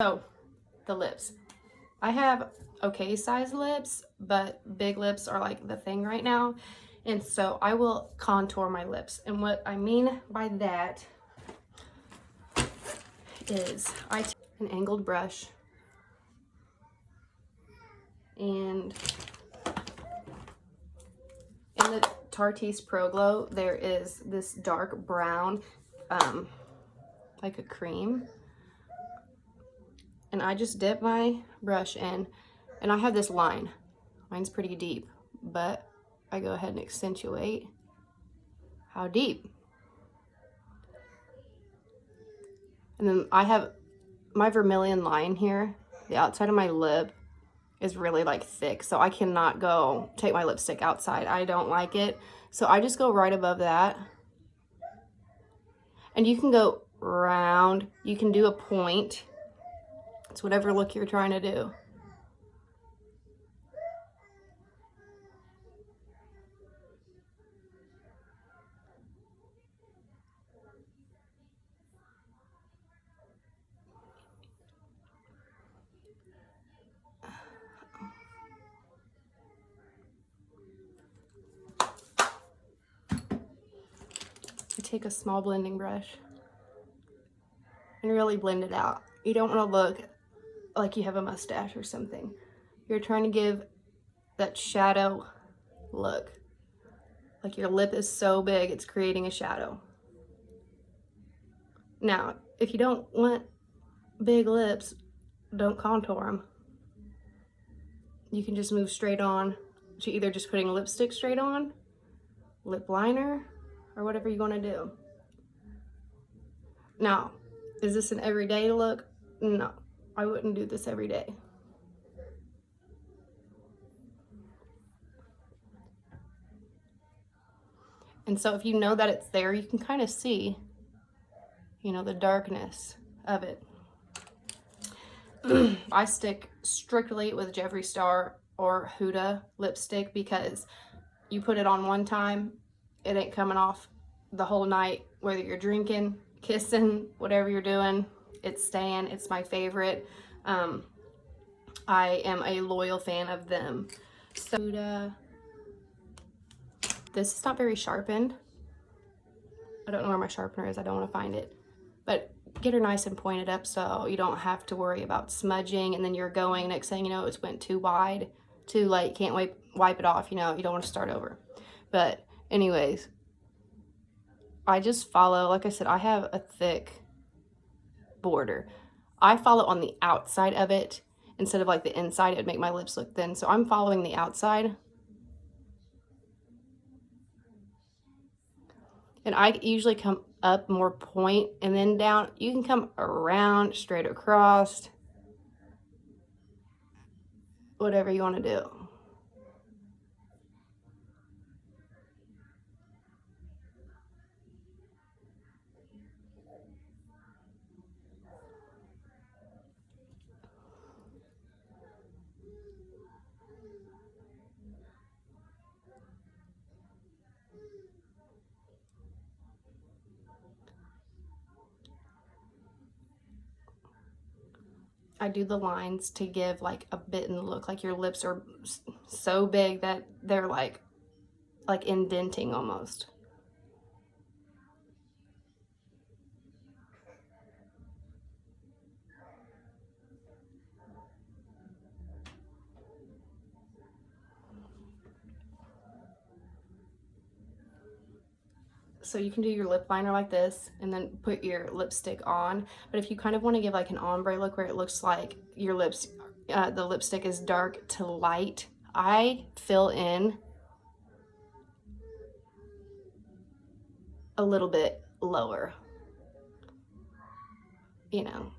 So, the lips. I have okay size lips, but big lips are like the thing right now. And so I will contour my lips. And what I mean by that is I take an angled brush and in the Tarteist Pro Glow, there is this dark brown, like a cream. And I just dip my brush in, and I have this line. Mine's pretty deep, but I go ahead and accentuate how deep. And then I have my vermilion line here. The outside of my lip is really like thick, so I cannot go take my lipstick outside. I don't like it. So I just go right above that. And you can go round. You can do a point. It's whatever look you're trying to do. I take a small blending brush and really blend it out. You don't want to look like you have a mustache or something. You're trying to give that shadow look. Like your lip is so big, it's creating a shadow. Now, if you don't want big lips, don't contour them. You can just move straight on to either just putting lipstick straight on, lip liner, or whatever you want to do. Now, is this an everyday look? No, I wouldn't do this every day. And so if you know that it's there, you can kind of see, you know, the darkness of it. I stick strictly with Jeffree Star or Huda lipstick because you put it on one time, it ain't coming off the whole night, whether you're drinking, kissing, whatever you're doing, it's staying. It's my favorite. I am a loyal fan of them. So Huda, this is not very sharpened. I don't know where my sharpener is. I don't want to find it. But get her nice and pointed up so you don't have to worry about smudging, and then you're going, next thing you know, it went too wide, too late, can't wipe it off, you know, you don't want to start over. But anyways, I just follow, like I said, I have a thick border. I follow on the outside of it instead of like the inside. It would make my lips look thin, so I'm following the outside. And I usually come up more point and then down. You can come around, straight across, whatever you want to do. I do the lines to give like a bitten look, like your lips are so big that they're like indenting almost. So you can do your lip liner like this and then put your lipstick on. But if you kind of want to give like an ombre look where it looks like your lips, the lipstick is dark to light, I fill in a little bit lower, you know.